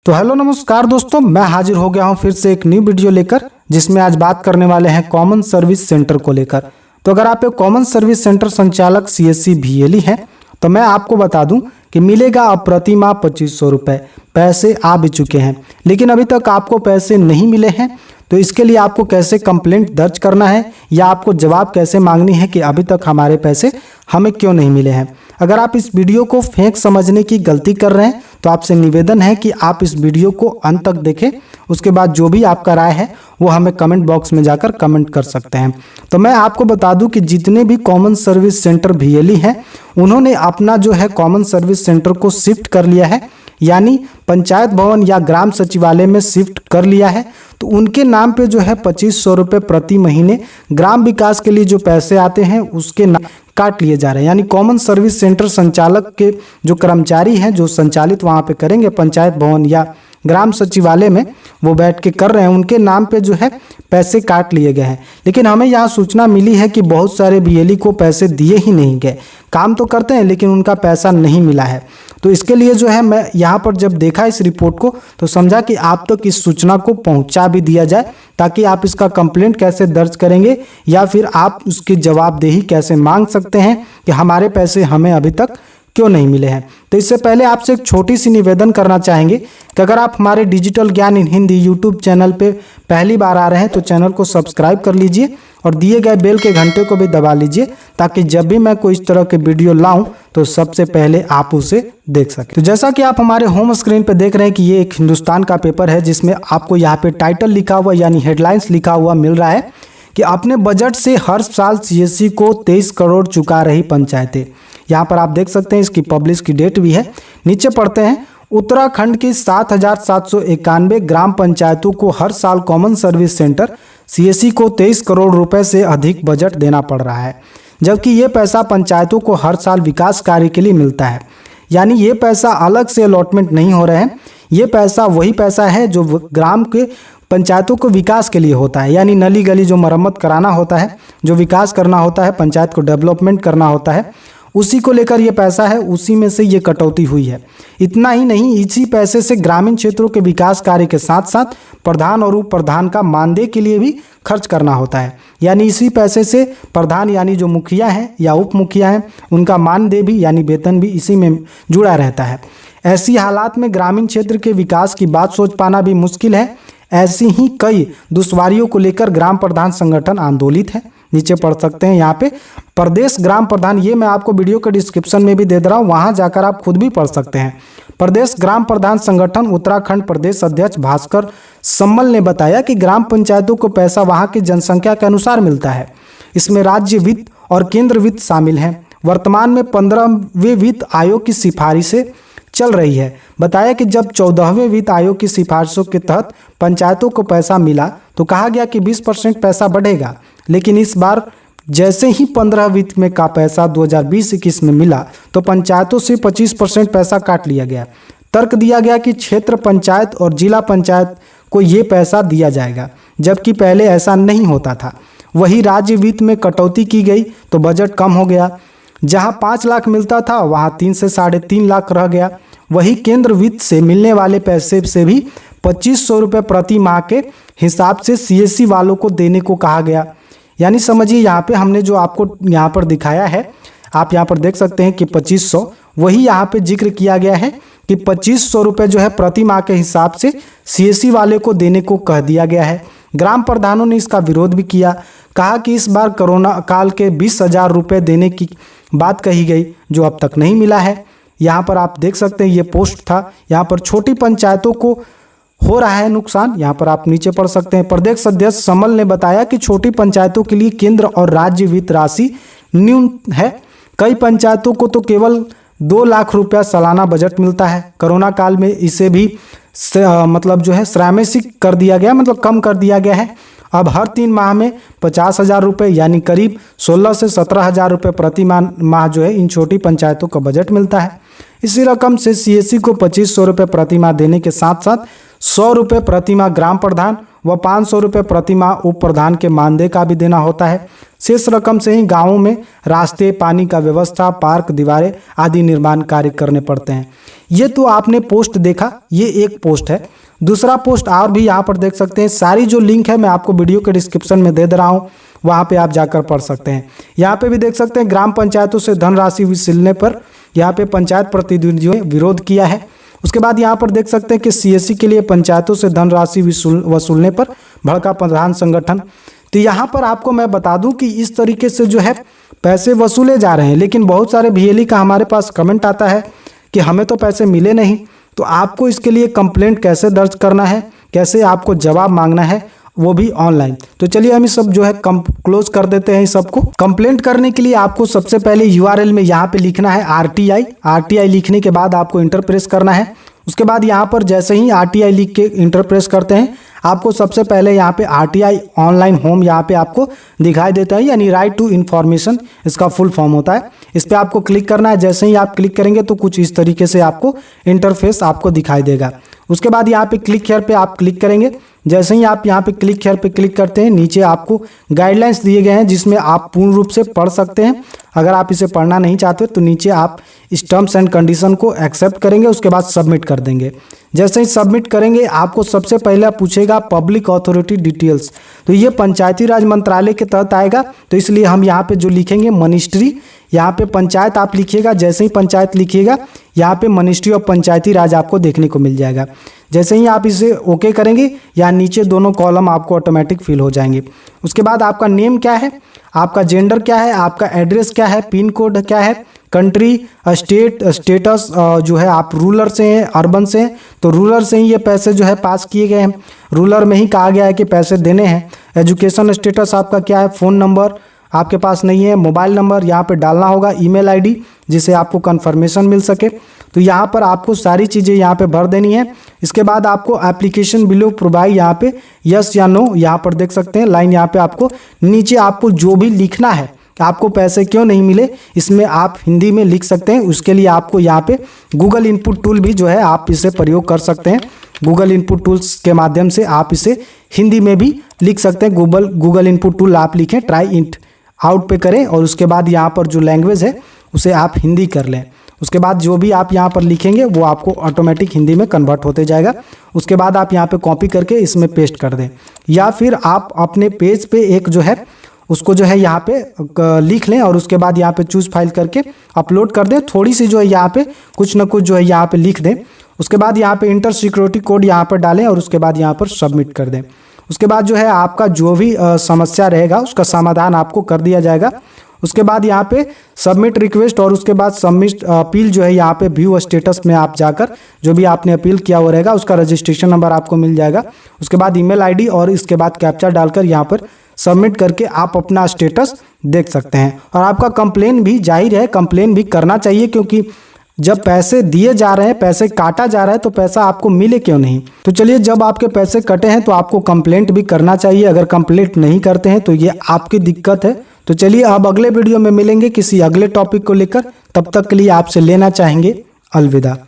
तो हेलो नमस्कार दोस्तों, मैं हाजिर हो गया हूं फिर से एक न्यू वीडियो लेकर, जिसमें आज बात करने वाले हैं कॉमन सर्विस सेंटर को लेकर। तो अगर आप एक कॉमन सर्विस सेंटर संचालक सीएससी VLE हैं तो मैं आपको बता दूं कि मिलेगा अब प्रति माह 2500 रुपये। पैसे आ भी चुके हैं, लेकिन अभी तक आपको पैसे नहीं मिले हैं। तो इसके लिए आपको कैसे कंप्लेंट दर्ज करना है या आपको जवाब कैसे मांगनी है कि अभी तक हमारे पैसे हमें क्यों नहीं मिले हैं। अगर आप इस वीडियो को फेक समझने की गलती कर रहे हैं तो आपसे निवेदन है कि आप इस वीडियो को अंत तक देखें। उसके बाद जो भी आपका राय है वो हमें कमेंट बॉक्स में जाकर कमेंट कर सकते हैं। तो मैं आपको बता दूं कि जितने भी कॉमन सर्विस सेंटर VLE हैं उन्होंने अपना जो है कॉमन सर्विस सेंटर को शिफ्ट कर लिया है, यानी पंचायत भवन या ग्राम सचिवालय में शिफ्ट कर लिया है। तो उनके नाम पे जो है 2500 रुपये प्रति महीने ग्राम विकास के लिए जो पैसे आते हैं उसके काट लिए जा रहे हैं। यानी कॉमन सर्विस सेंटर संचालक के जो कर्मचारी हैं जो संचालित वहाँ पे करेंगे पंचायत भवन या ग्राम सचिवालय में, वो बैठ के कर रहे हैं, उनके नाम पे जो है पैसे काट लिए गए हैं। लेकिन हमें यहाँ सूचना मिली है कि बहुत सारे VLE को पैसे दिए ही नहीं गए। काम तो करते हैं लेकिन उनका पैसा नहीं मिला है। तो इसके लिए जो है मैं यहाँ पर जब देखा इस रिपोर्ट को तो समझा कि आप तक इस सूचना को पहुँचा भी दिया जाए, ताकि आप इसका कंप्लेंट कैसे दर्ज करेंगे या फिर आप उसकी जवाबदेही कैसे मांग सकते हैं कि हमारे पैसे हमें अभी तक क्यों नहीं मिले हैं। तो इससे पहले आपसे एक छोटी सी निवेदन करना चाहेंगे कि अगर आप हमारे डिजिटल ज्ञान इन हिंदी YouTube चैनल पे पहली बार आ रहे हैं तो चैनल को सब्सक्राइब कर लीजिए और दिए गए बेल के घंटे को भी दबा लीजिए, ताकि जब भी मैं कोई इस तरह के वीडियो लाऊं तो सबसे पहले आप उसे देख सकें। तो जैसा कि आप हमारे होम स्क्रीन पे देख रहे हैं कि ये एक हिंदुस्तान का पेपर है, जिसमें आपको यहाँ पे टाइटल लिखा हुआ यानी हेडलाइंस लिखा हुआ मिल रहा है कि अपने बजट से हर साल CSC को 23 करोड़ चुका रही पंचायतें। यहाँ पर आप देख सकते हैं, इसकी पब्लिश की डेट भी है। नीचे पढ़ते हैं, उत्तराखंड की 7,791 ग्राम पंचायतों को हर साल कॉमन सर्विस सेंटर CSC को 23 करोड़ रुपए से अधिक बजट देना पड़ रहा है, जबकि ये पैसा पंचायतों को हर साल विकास कार्य के लिए मिलता है। यानी ये पैसा अलग से अलॉटमेंट नहीं हो रहे हैं, ये पैसा वही पैसा है जो ग्राम के पंचायतों को विकास के लिए होता है। यानी नली गली जो मरम्मत कराना होता है, जो विकास करना होता है, पंचायत को डेवलपमेंट करना होता है, उसी को लेकर ये पैसा है, उसी में से ये कटौती हुई है। इतना ही नहीं, इसी पैसे से ग्रामीण क्षेत्रों के विकास कार्य के साथ साथ प्रधान और उप प्रधान का मानदेय के लिए भी खर्च करना होता है। यानी इसी पैसे से प्रधान यानी जो मुखिया हैं या उप मुखिया हैं उनका मानदेय भी यानी वेतन भी इसी में जुड़ा रहता है। ऐसी हालात में ग्रामीण क्षेत्र के विकास की बात सोच पाना भी मुश्किल है। ऐसी ही कई दुश्वारियों को लेकर ग्राम प्रधान संगठन आंदोलित है। नीचे पढ़ सकते हैं यहाँ पे प्रदेश ग्राम प्रधान, ये मैं आपको वीडियो के डिस्क्रिप्शन में भी दे दे रहा हूँ, वहाँ जाकर आप खुद भी पढ़ सकते हैं। प्रदेश ग्राम प्रधान संगठन उत्तराखंड प्रदेश अध्यक्ष भास्कर सम्मल ने बताया कि ग्राम पंचायतों को पैसा वहाँ की जनसंख्या के अनुसार मिलता है। इसमें राज्य वित्त और केंद्र वित्त शामिल हैं। वर्तमान में 15वें वित्त आयोग की सिफारिशें चल रही है। बताया कि जब 14वें वित्त आयोग की सिफारिशों के तहत पंचायतों को पैसा मिला तो कहा गया कि 20% पैसा बढ़ेगा, लेकिन इस बार जैसे ही 15 वित्त में का पैसा 2020-21 में मिला तो पंचायतों से 25% पैसा काट लिया गया। तर्क दिया गया कि क्षेत्र पंचायत और जिला पंचायत को ये पैसा दिया जाएगा, जबकि पहले ऐसा नहीं होता था। वही राज्य वित्त में कटौती की गई तो बजट कम हो गया। जहां 5 लाख मिलता था वहां 3 से 3.5 लाख रह गया। वही केंद्र वित्त से मिलने वाले पैसे से भी 2500 रुपये प्रति माह के हिसाब से CSC वालों को देने को कहा गया। यानी समझिए यहाँ पे हमने जो आपको यहाँ पर दिखाया है, आप यहाँ पर देख सकते हैं कि 2500, वही यहाँ पे जिक्र किया गया है कि 2500 रुपये जो है प्रति माह के हिसाब से CSC वाले को देने को कह दिया गया है। ग्राम प्रधानों ने इसका विरोध भी किया, कहा कि इस बार कोरोना काल के 20,000 रुपये देने की बात कही गई जो अब तक नहीं मिला है। यहाँ पर आप देख सकते हैं ये पोस्ट था। यहाँ पर छोटी पंचायतों को हो रहा है नुकसान, यहाँ पर आप नीचे पढ़ सकते हैं। प्रदेश अध्यक्ष समल ने बताया कि छोटी पंचायतों के लिए केंद्र और राज्य वित्त राशि न्यून है। कई पंचायतों को तो केवल 2 लाख रुपया सालाना बजट मिलता है। कोरोना काल में इसे भी मतलब जो है त्रैमासिक कर दिया गया, मतलब कम कर दिया गया है। अब हर 3 माह में 50,000 रुपये यानी करीब 16 से 17,000 रुपये प्रति माह जो है इन छोटी पंचायतों का बजट मिलता है। इसी रकम से CSC को 2500 रुपये प्रति माह देने के साथ साथ 100 रुपये प्रति माह ग्राम प्रधान व 500 रुपये प्रति माह उप प्रधान के मानदेय का भी देना होता है। शेष रकम से ही गाँवों में रास्ते, पानी का व्यवस्था, पार्क, दीवारें आदि निर्माण कार्य करने पड़ते हैं। ये तो आपने पोस्ट देखा, ये एक पोस्ट है। दूसरा पोस्ट और भी यहाँ पर देख सकते हैं। सारी जो लिंक है मैं आपको वीडियो के डिस्क्रिप्शन में दे रहा हूँ, वहाँ पे आप जाकर पढ़ सकते हैं। यहाँ पे भी देख सकते हैं ग्राम पंचायतों से धनराशि वसूलने पर यहाँ पे पंचायत प्रतिनिधियों ने विरोध किया है। उसके बाद यहाँ पर देख सकते हैं कि सीएससी के लिए पंचायतों से धनराशि वसूलने पर भड़का प्रधान संगठन। तो यहाँ पर आपको मैं बता दूं कि इस तरीके से जो है पैसे वसूले जा रहे हैं, लेकिन बहुत सारे VLE का हमारे पास कमेंट आता है कि हमें तो पैसे मिले नहीं। तो आपको इसके लिए कंप्लेंट कैसे दर्ज करना है, कैसे आपको जवाब मांगना है, वो भी ऑनलाइन। तो चलिए हम इस सब जो है क्लोज कर देते हैं। इस सबको कंप्लेंट करने के लिए आपको सबसे पहले URL में यहाँ पे लिखना है RTI लिखने के बाद आपको इंटर प्रेस करना है। उसके बाद यहाँ पर जैसे ही RTI लिख के इंटर प्रेस करते हैं, आपको सबसे पहले यहाँ पे RTI ऑनलाइन होम यहाँ पे आपको दिखाई देता है, यानी राइट टू इन्फॉर्मेशन इसका फुल फॉर्म होता है। इस पर आपको क्लिक करना है। जैसे ही आप क्लिक करेंगे तो कुछ इस तरीके से आपको इंटरफेस आपको दिखाई देगा। उसके बाद यहाँ पे क्लिक हियर पे आप क्लिक करेंगे। जैसे ही आप यहाँ पे क्लिक हियर पे क्लिक करते हैं, नीचे आपको गाइडलाइंस दिए गए हैं जिसमें आप पूर्ण रूप से पढ़ सकते हैं। अगर आप इसे पढ़ना नहीं चाहते तो नीचे आप इस टर्म्स एंड कंडीशन को एक्सेप्ट करेंगे, उसके बाद सबमिट कर देंगे। जैसे ही सबमिट करेंगे आपको सबसे पहले पूछेगा पब्लिक अथॉरिटी डिटेल्स। तो ये पंचायती राज मंत्रालय के तहत आएगा, तो इसलिए हम यहाँ पे जो लिखेंगे मिनिस्ट्री, यहाँ पे पंचायत आप लिखिएगा। जैसे ही पंचायत लिखिएगा यहाँ पे मिनिस्ट्री ऑफ पंचायती राज आपको देखने को मिल जाएगा। जैसे ही आप इसे ओके करेंगे, या नीचे दोनों कॉलम आपको ऑटोमेटिक फिल हो जाएंगे। उसके बाद आपका नेम क्या है, आपका जेंडर क्या है, आपका एड्रेस क्या है, पिन कोड क्या है, कंट्री, स्टेटस जो है आप रूरल से हैं, अर्बन से हैं, तो रूरल से ही ये पैसे जो है पास किए गए हैं। रूरल में ही कहा गया है कि पैसे देने हैं। एजुकेशन स्टेटस आपका क्या है, फ़ोन नंबर आपके पास नहीं है, मोबाइल नंबर यहाँ पे डालना होगा, ईमेल आईडी जिससे आपको कंफर्मेशन मिल सके। तो यहाँ पर आपको सारी चीज़ें यहाँ पे भर देनी है। इसके बाद आपको एप्लीकेशन बिलो प्रोवाइड यहाँ पे यस या नो यहाँ पर देख सकते हैं लाइन। यहाँ पे आपको नीचे आपको जो भी लिखना है, आपको पैसे क्यों नहीं मिले, इसमें आप हिंदी में लिख सकते हैं। उसके लिए आपको यहाँ पे गूगल इनपुट टूल भी जो है आप इसे प्रयोग कर सकते हैं। गूगल इनपुट टूल्स के माध्यम से आप इसे हिंदी में भी लिख सकते हैं। गूगल इनपुट टूल आप लिखें, ट्राई इट आउट पे करें, और उसके बाद यहाँ पर जो लैंग्वेज है उसे आप हिंदी कर लें। उसके बाद जो भी आप यहाँ पर लिखेंगे वो आपको ऑटोमेटिक हिंदी में कन्वर्ट होते जाएगा। उसके बाद आप यहाँ पे कॉपी करके इसमें पेस्ट कर दें, या फिर आप अपने पेज पे एक जो है उसको जो है यहाँ पे लिख लें और उसके बाद यहाँ पे चूज फाइल करके अपलोड कर दें। थोड़ी सी जो है यहाँ पे कुछ ना कुछ जो है यहाँ पे लिख दें। उसके बाद यहाँ पे इंटर सिक्योरिटी कोड यहाँ पर डालें और उसके बाद यहाँ पर सबमिट कर दें। उसके बाद जो है आपका जो भी समस्या रहेगा उसका समाधान आपको कर दिया जाएगा। उसके बाद यहाँ पे सबमिट रिक्वेस्ट और उसके बाद सबमिट अपील जो है यहाँ पे व्यू स्टेटस में आप जाकर जो भी आपने अपील किया वो रहेगा, उसका रजिस्ट्रेशन नंबर आपको मिल जाएगा। उसके बाद ईमेल आईडी और इसके बाद कैप्चा डालकर यहाँ पर सबमिट करके आप अपना स्टेटस देख सकते हैं। और आपका कंप्लेन भी, जाहिर है कंप्लेन भी करना चाहिए, क्योंकि जब पैसे दिए जा रहे हैं, पैसे काटा जा रहा है, तो पैसा आपको मिले क्यों नहीं। तो चलिए, जब आपके पैसे कटे हैं तो आपको कंप्लेंट भी करना चाहिए। अगर कंप्लेंट नहीं करते हैं तो ये आपकी दिक्कत है। तो चलिए अब अगले वीडियो में मिलेंगे किसी अगले टॉपिक को लेकर। तब तक के लिए आपसे लेना चाहेंगे अलविदा।